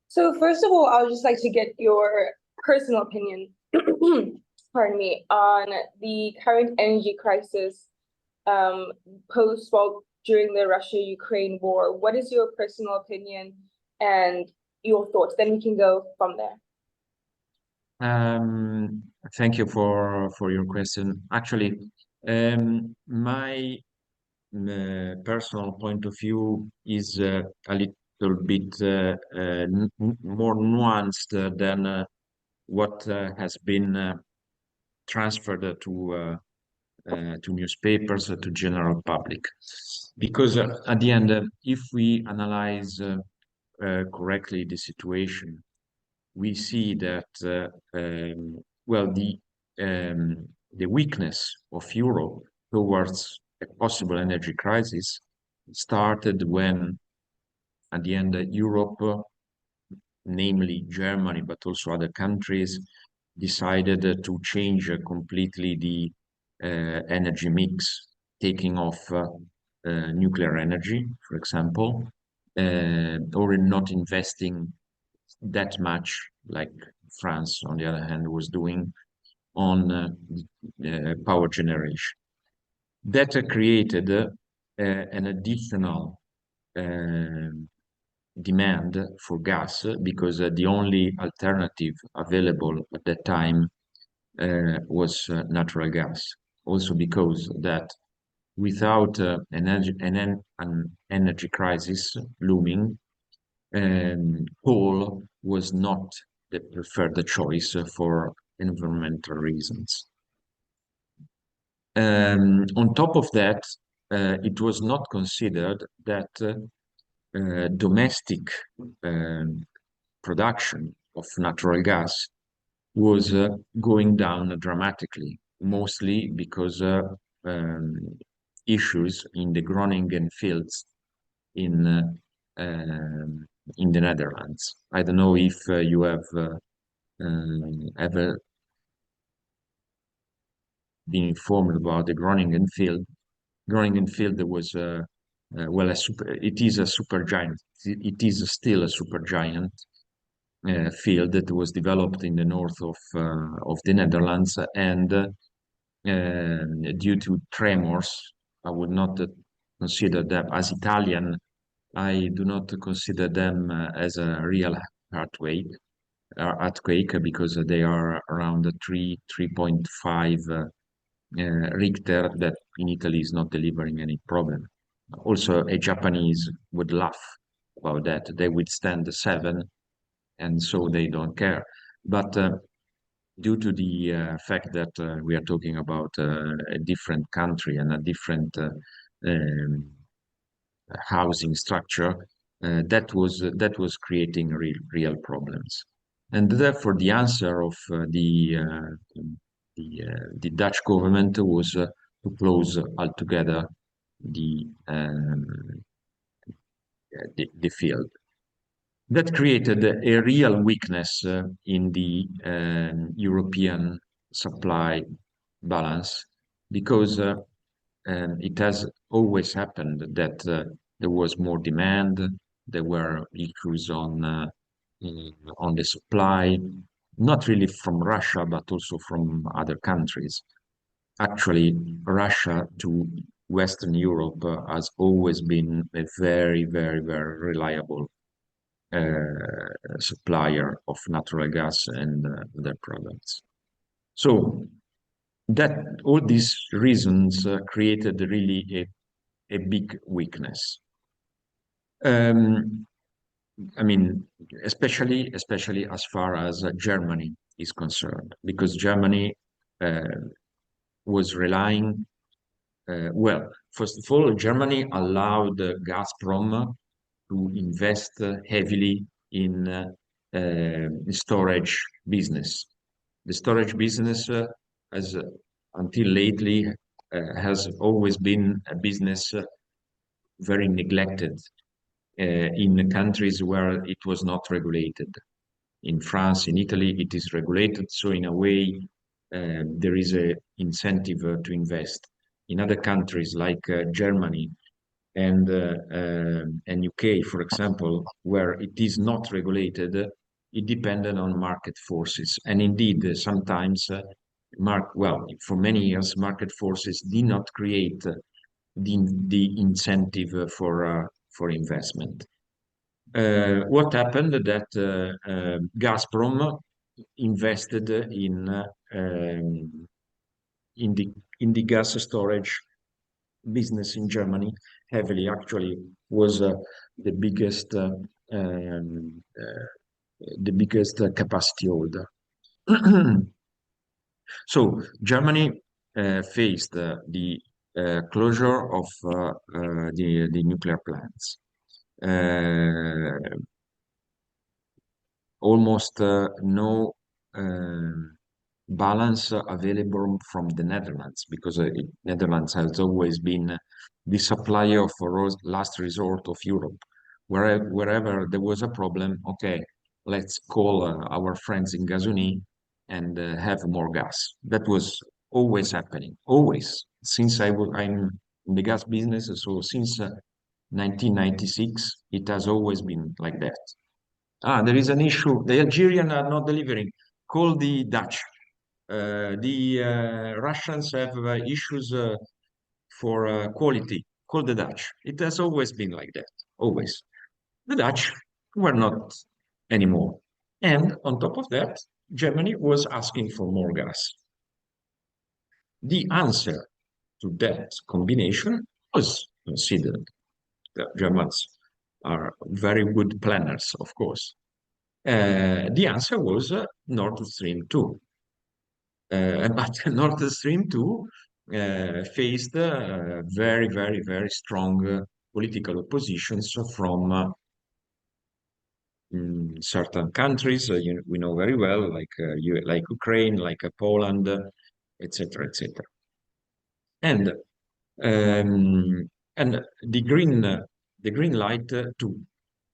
So first of all, I would just like to get your personal opinion, pardon me, on the current energy crisis during the Russia-Ukraine war. What is your personal opinion and your thoughts? Then we can go from there. Thank you for your question. Actually, my personal point of view is a little bit more nuanced than what has been transferred to newspapers, to general public. Because at the end, if we analyze correctly the situation, we see that well, the weakness of Europe towards a possible energy crisis started when, at the end, Europe, namely Germany, but also other countries, decided to change completely the energy mix, taking off nuclear energy, for example, or not investing that much, like France, on the other hand, was doing on power generation. That created an additional demand for gas, because the only alternative available at that time was natural gas. Also because that without an energy crisis looming, coal was not the preferred choice for environmental reasons. On top of that, it was not considered that domestic production of natural gas was going down dramatically, mostly because issues in the Groningen fields in the Netherlands. I don't know if you have ever been informed about the Groningen field. Groningen field was well, it is a super giant. It is still a super giant field that was developed in the north of the Netherlands, and due to tremors, I would not consider them as Italian. I do not consider them as a real earthquake, because they are around 3.5 Richter, that in Italy is not delivering any problem. Also, a Japanese would laugh about that. They withstand the 7, and so they don't care. But due to the fact that we are talking about a different country and a different housing structure, that was creating real problems. And therefore, the answer of the Dutch government was to close altogether the field. That created a real weakness in the European supply balance, because it has always happened that there was more demand, there were issues on the supply, not really from Russia, but also from other countries. Actually, Russia to Western Europe has always been a very, very, very reliable supplier of natural gas and their products. So that all these reasons created really a big weakness. I mean, especially as far as Germany is concerned, because Germany was relying, well, first of all, Germany allowed Gazprom to invest heavily in storage business. The storage business, as until lately, has always been a business very neglected in countries where it was not regulated. In France, in Italy, it is regulated, so in a way, there is an incentive to invest. In other countries like Germany, and UK, for example, where it is not regulated, it depended on market forces. And indeed, sometimes, well, for many years, market forces did not create the incentive for investment. What happened that Gazprom invested in the gas storage business in Germany heavily. Actually, was the biggest um, uh, capacity holder. So Germany faced the closure of the nuclear plants. Almost no balance available from the Netherlands, because Netherlands has always been the supplier of last resort of Europe. Wherever there was a problem, okay, let's call our friends in Gazuni and have more gas. That was always happening, always, since I'm in the gas business. So since 1996, it has always been like that. Ah, there is an issue. The Algerians are not delivering. Call the Dutch. The Russians have issues for quality. Call the Dutch. It has always been like that. Always. The Dutch were not anymore. And on top of that, Germany was asking for more gas. The answer to that combination was considered. The Germans are very good planners, of course. The answer was Nord Stream 2. But Nord Stream 2 faced very, very, very strong political oppositions from certain countries we know very well, like Ukraine, like Poland, etc., etc. And and the green light to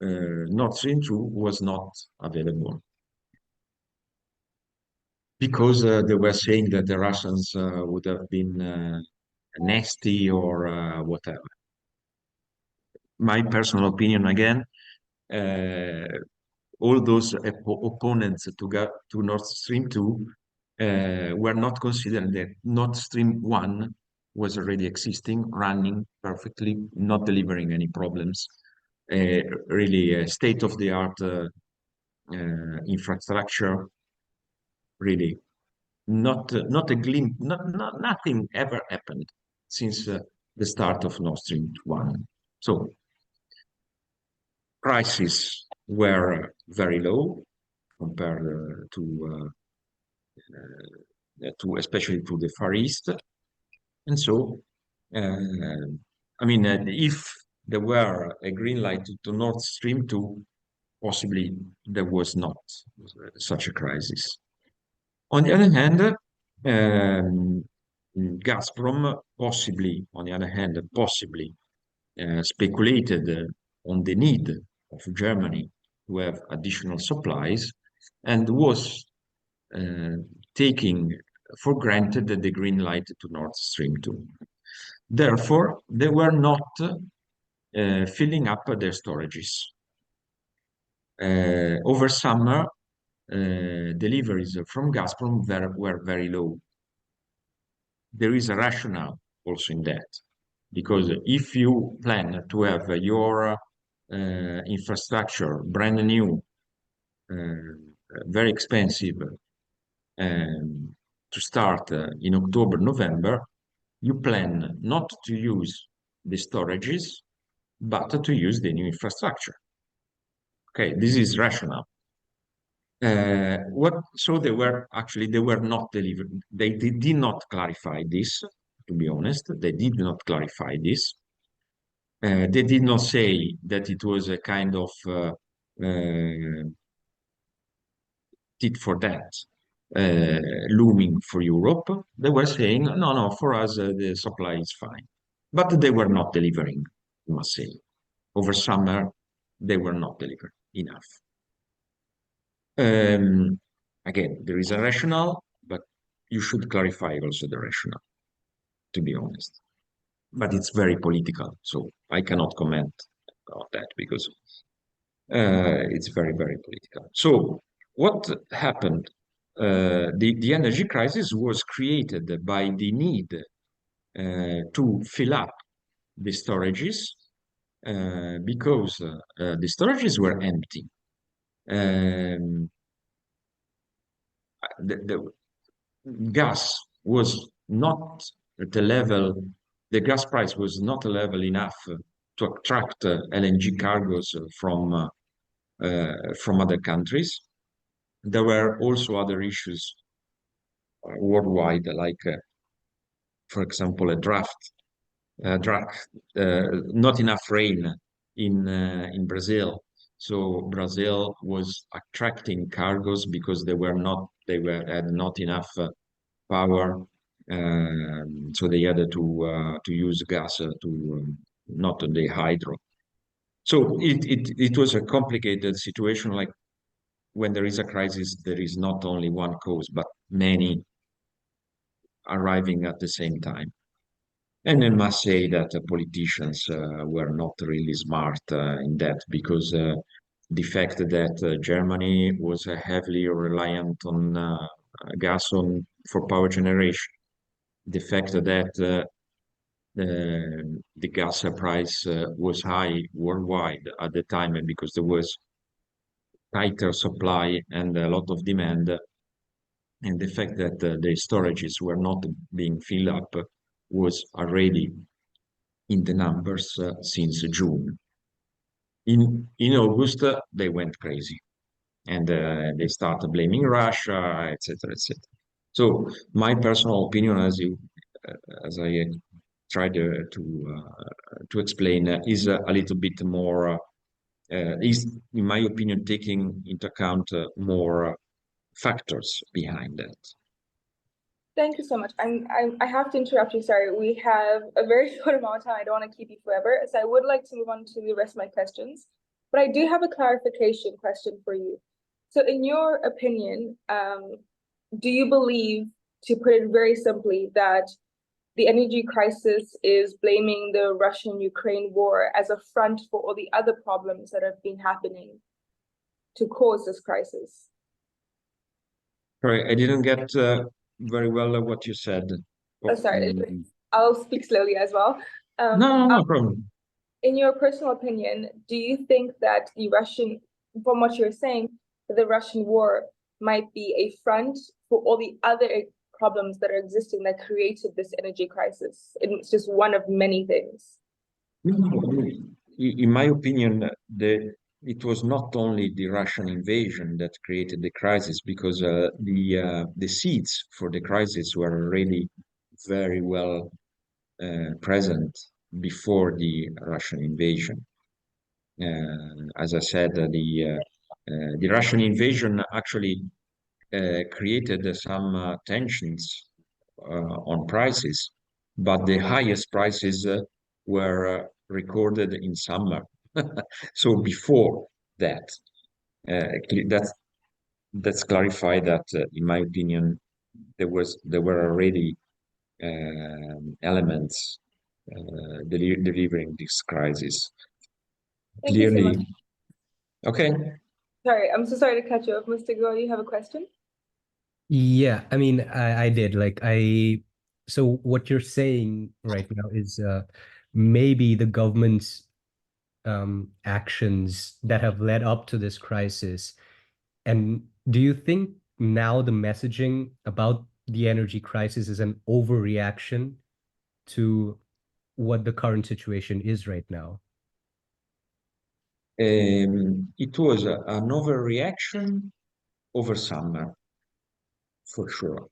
Nord Stream 2 was not available, because they were saying that the Russians would have been nasty or whatever. My personal opinion, again, uh, all those opponents to Nord Stream 2 were not considering that Nord Stream 1 was already existing, running perfectly, not delivering any problems. Really a state-of-the-art infrastructure, really not a glimpse, nothing ever happened since the start of Nord Stream 1. So prices were very low compared to especially to the Far East. And so, I mean, if there were a green light to Nord Stream 2, possibly there was not such a crisis. On the other hand, Gazprom possibly, on the other hand, possibly speculated on the need of Germany to have additional supplies, and was uh, taking for granted the green light to Nord Stream 2. Therefore, they were not filling up their storages. Over summer, deliveries from Gazprom were very low. There is a rationale also in that, because if you plan to have your infrastructure brand new, very expensive, to start in October, November, you plan not to use the storages, but to use the new infrastructure. Okay, this is rational. So they were not delivered. They did not clarify this, to be honest. They did not clarify this. They did not say that it was a kind of tit for tat looming for Europe. They were saying, no, no, for us the supply is fine. But they were not delivering, I must say. Over summer, they were not delivering enough. Again, there is a rationale, but you should clarify also the rationale, to be honest. but it's very political, so I cannot comment on that because it's very, very political. So what happened? The energy crisis was created by the need to fill up the storages because the storages were empty. Um, the gas was not at the level, the gas price was not a level enough to attract LNG cargoes from other countries. There were also other issues worldwide, like, for example, not enough rain in Brazil. So Brazil was attracting cargoes because had not enough power, so they had to use gas not the hydro. So it was a complicated situation. Like when there is a crisis, there is not only one cause, but many arriving at the same time. And I must say that politicians were not really smart in that because the fact that Germany was heavily reliant on gas for power generation, the fact that the gas price was high worldwide at the time because there was tighter supply and a lot of demand, and the fact that the storages were not being filled up was already in the numbers since June. In August, they went crazy and they started blaming Russia, etc., etc. So my personal opinion, as I tried to explain, is a little bit more is, in my opinion, taking into account more factors behind that. Thank you so much. I have to interrupt you. Sorry, we have a very short amount of time. I don't want to keep you forever, so I would like to move on to the rest of my questions. But I do have a clarification question for you. So, in your opinion, do you believe, to put it very simply, that the energy crisis is blaming the Russian-Ukraine war as a front for all the other problems that have been happening to cause this crisis? Sorry, I didn't get very well what you said. Oh, sorry, Mm. I'll speak slowly as well. No problem. In your personal opinion, do you think that from what you're saying, the Russian war might be a front for all the other problems that are existing that created this energy crisis? It's just one of many things. In my opinion, it was not only the Russian invasion that created the crisis, because the seeds for the crisis were already very well present before the Russian invasion. As I said, the Russian invasion actually created some tensions on prices, but the highest prices were recorded in summer. So before that, that's clarified that, in my opinion, there were already elements delivering this crisis. Thank you so much. Clearly, okay. Sorry, I'm so sorry to cut you off, Mr. Go. You have a question? Yeah, I mean, I did so what you're saying right now is maybe the government's actions that have led up to this crisis. And do you think now the messaging about the energy crisis is an overreaction to what the current situation is right now? It was an overreaction over summer, for sure.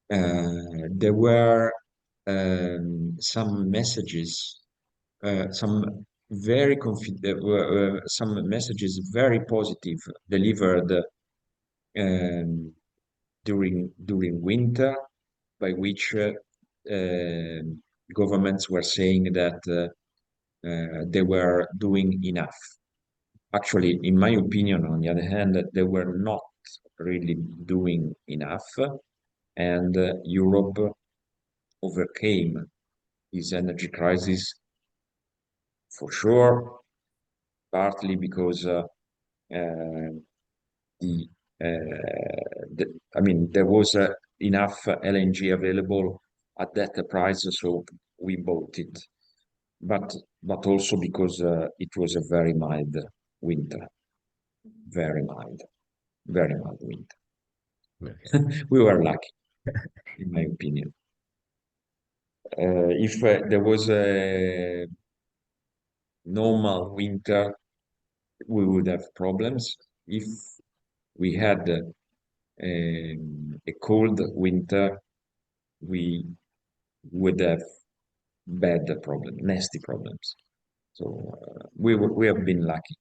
There were some messages, some messages very positive delivered during winter, by which governments were saying that they were doing enough. Actually, in my opinion, on the other hand, they were not really doing enough, and Europe overcame this energy crisis for sure, partly because the, I mean, there was enough LNG available at that price, so we bought it. But also because it was a very mild winter, very mild winter. Okay. We were lucky, in my opinion. If there was a normal winter, we would have problems. If we had a cold winter, we would have bad problems, nasty problems. So we have been lucky.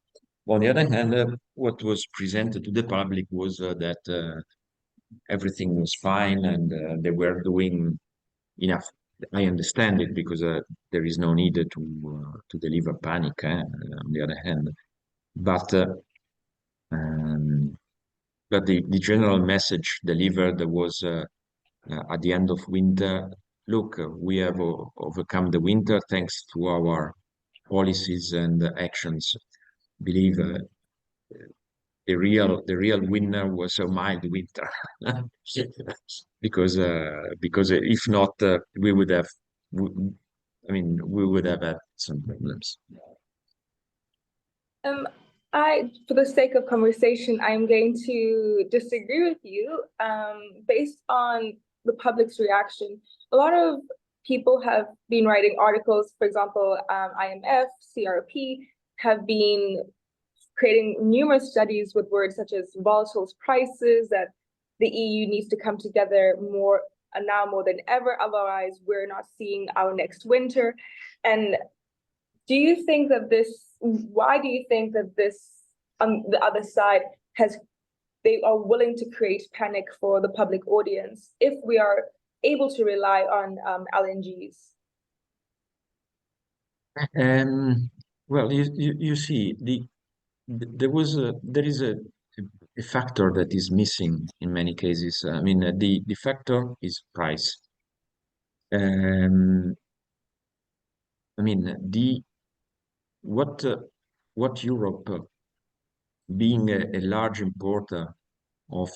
On the other hand, what was presented to the public was that everything was fine and they were doing enough. I understand it because there is no need to deliver panic. On the other hand, but um, the general message delivered was at the end of winter. Look, we have overcome the winter thanks to our policies and actions. Believe the real winner was a mild winter because if not we would have we would have had some problems. Um, for the sake of conversation, I'm going to disagree with you. Based on the public's reaction, a lot of people have been writing articles. For example, IMF, CRP have been creating numerous studies with words such as volatile prices, that the EU needs to come together more now more than ever. Otherwise, we're not seeing our next winter. And do you think that why do you think that this, on the other side, they are willing to create panic for the public audience if we are able to rely on LNGs? Well, you see, there is a factor that is missing in many cases. I mean, the factor is price. I mean, what what Europe, being a large importer of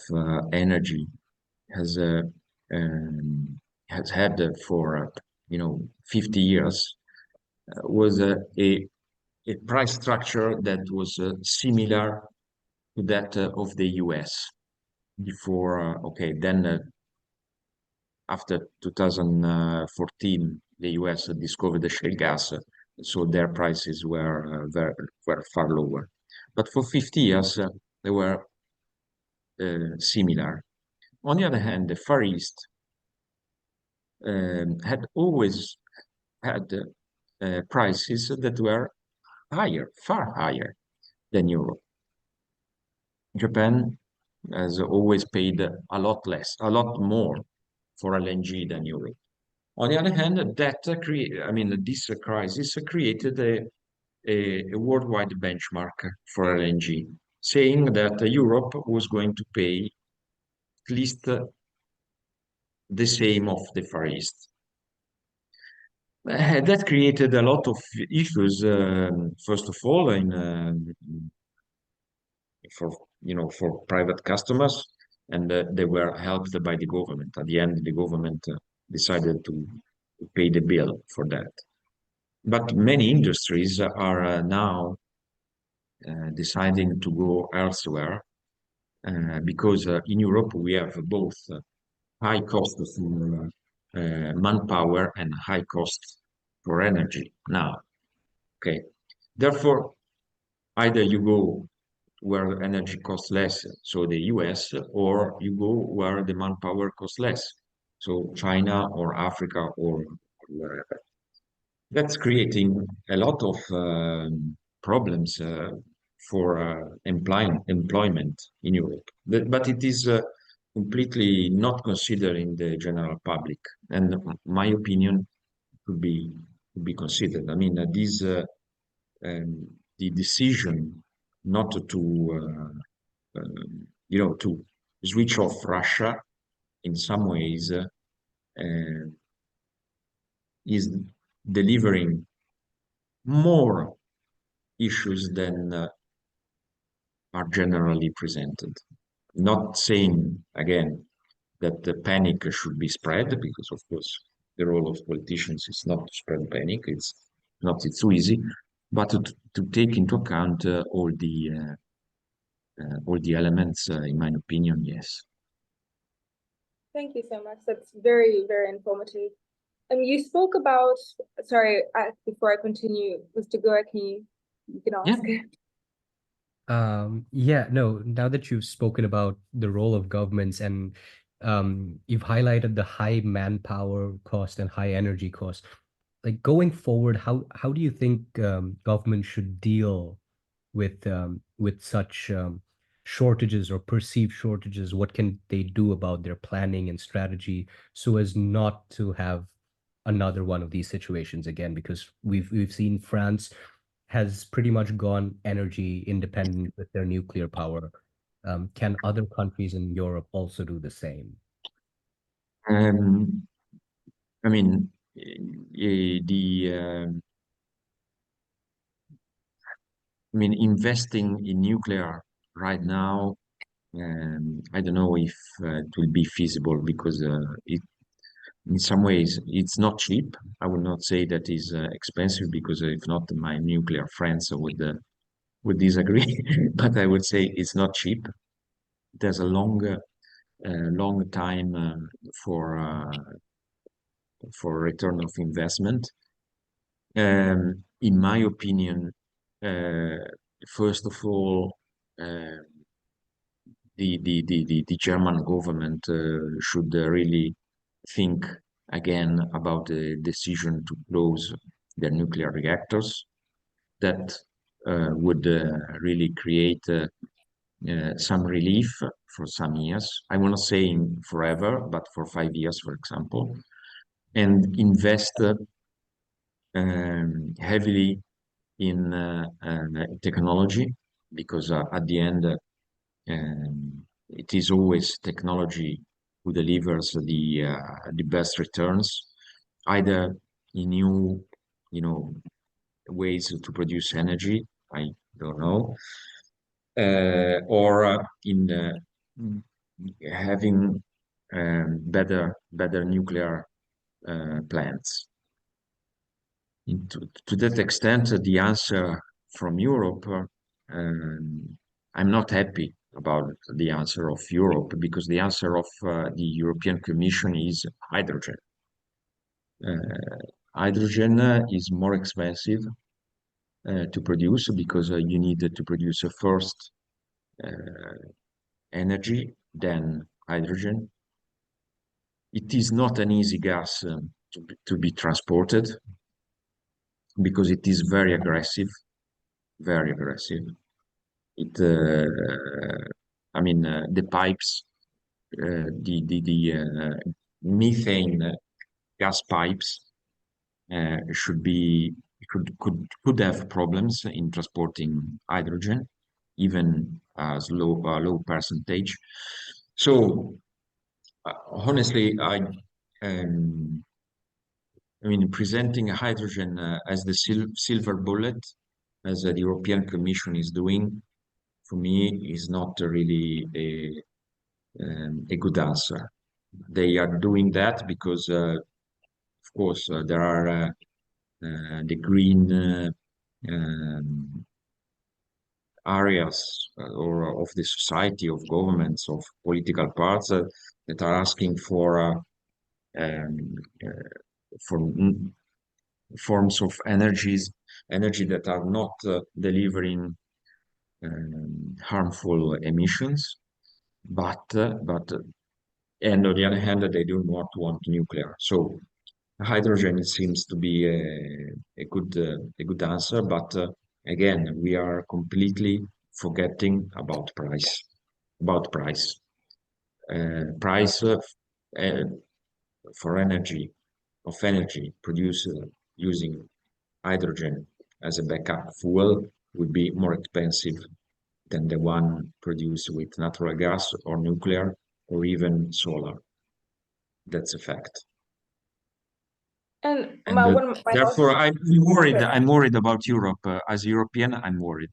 energy, has has had for 50 years was a price structure that was similar to that of the US before. Okay, then after 2014, the US discovered the shale gas, so their prices were far lower. But for 50 years, they were similar. On the other hand, the Far East had always had prices that were higher, far higher than Europe. Japan has always paid a lot less, a lot more for LNG than Europe. On the other hand, this crisis created a worldwide benchmark for LNG, saying that Europe was going to pay at least the same of the Far East. That created a lot of issues. First of all, for private customers, and they were helped by the government. At the end, the government decided to pay the bill for that. But many industries are now deciding to go elsewhere because in Europe we have both high cost for manpower and high cost for energy now. Okay, therefore, either you go where energy costs less, so the US, or you go where the manpower costs less, so China or Africa or wherever. That's creating a lot of problems for employment in Europe. But it is completely not considered in the general public, and my opinion could be considered. I mean, the decision not to switch off Russia in some ways is delivering more issues than are generally presented. Not saying, again, that the panic should be spread, because of course the role of politicians is not to spread panic. It's not it's so easy, but to take into account all the elements. In my opinion, yes. Thank you so much. That's very, very informative. And you spoke about, sorry, before I continue, Mr. Goa, you can ask. Yeah, no, now that you've spoken about the role of governments and you've highlighted the high manpower cost and high energy cost, like going forward, how do you think government should deal with such shortages or perceived shortages? What can they do about their planning and strategy so as not to have another one of these situations again? Because we've seen France has pretty much gone energy independent with their nuclear power. Can other countries in Europe also do the same? Um, I mean, the I mean, investing in nuclear right now, I don't know if it will be feasible because in some ways, it's not cheap. I would not say that is expensive because if not, my nuclear friends would disagree. But I would say it's not cheap. There's a long time for return of investment. In my opinion, uh, first of all, uh, the German government should really think again about the decision to close their nuclear reactors. That would really create some relief for some years. I will not say in forever, but for 5 years, for example, and invest heavily in technology, because at the end, it is always technology who delivers the best returns, either in new, ways to produce energy. I don't know, or in having better nuclear plants. To that extent, the answer from Europe, I'm not happy about the answer of Europe, because the answer of the European Commission is hydrogen. Hydrogen is more expensive to produce because you need to produce first energy, then hydrogen. It is not an easy gas to be transported because it is very aggressive, very aggressive. I mean, the pipes, the methane gas pipes should be could have problems in transporting hydrogen, even as low percentage. So honestly, um, I mean, presenting hydrogen as the silver bullet, as the European Commission is doing, for me, is not really a good answer. They are doing that because, of course, there are the green areas or of the society, of governments, of political parts that are asking um, for forms of energy that are not delivering harmful emissions, but and on the other hand, they do not want nuclear. So hydrogen seems to be a good answer, but again, we are completely forgetting about price. About price, price uh, for energy produced using hydrogen as a backup fuel would be more expensive than the one produced with natural gas or nuclear or even solar. That's a fact. And And one of my therefore, last, I'm worried. Sure. I'm worried about Europe. As European, I'm worried.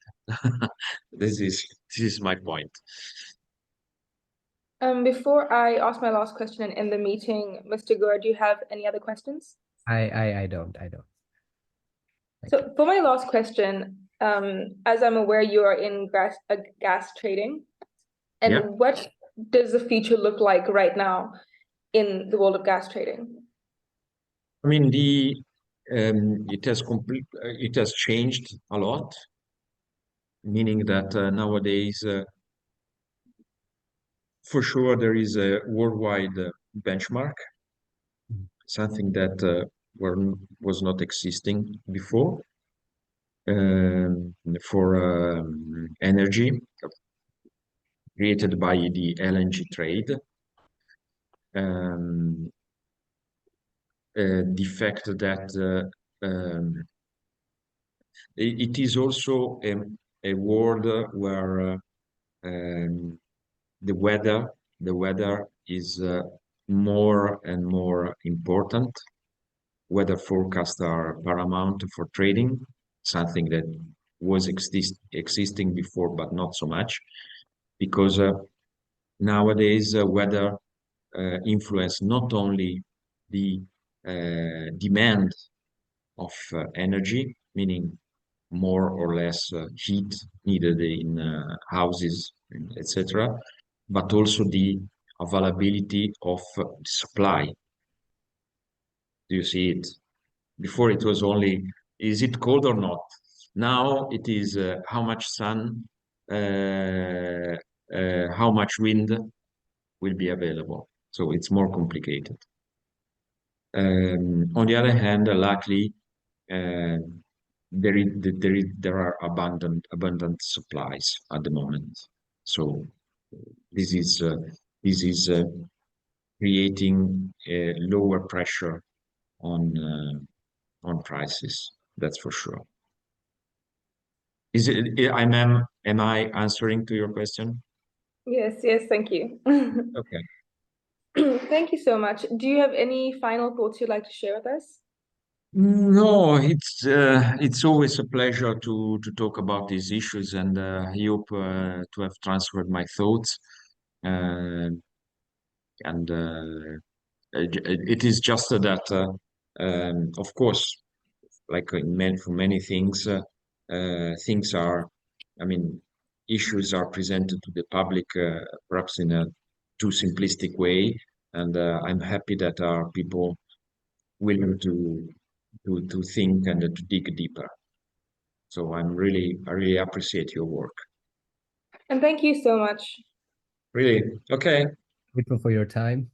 This is my point. Before I ask my last question and end the meeting, Mr. Gore, do you have any other questions? I don't. Thank you. So for my last question, as I'm aware, you are in gas trading, and Yeah. what does the future look like right now in the world of gas trading? I mean, it has changed a lot, meaning that nowadays, for sure, there is a worldwide benchmark, something that was not existing before for energy created by the LNG trade. The fact that it is also a world where the weather is more and more important. Weather forecasts are paramount for trading, something that was existing before, but not so much, because nowadays weather influence not only the demand of energy, meaning more or less heat needed in houses, etc., but also the availability of supply. Do you see it? Before it was only, is it cold or not? Now it is how much sun, how much wind will be available. So it's more complicated. On the other hand, luckily, uh, there are abundant supplies at the moment. So this is uh, this is creating a lower pressure on prices. That's for sure. Is it? Am I answering to your question? Yes, thank you. Okay. Thank you so much. Do you have any final thoughts you'd like to share with us? No, it's always a pleasure to talk about these issues, and I hope to have transferred my thoughts. Uh, and it is just that, of course, like for many things, things are, I mean, issues are presented to the public perhaps in a too simplistic way, and I'm happy that our people willing to think and to dig deeper. So I really appreciate your work. And thank you so much. Really. Okay. Grateful for your time.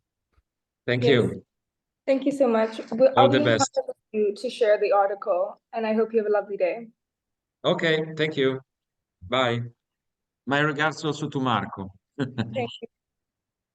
Thank Yes, you. thank you so much. All I'll the be in best. contact with you to share the article, and I hope you have a lovely day. Okay. Thank you. Bye. My regards also to Marco. Thank you.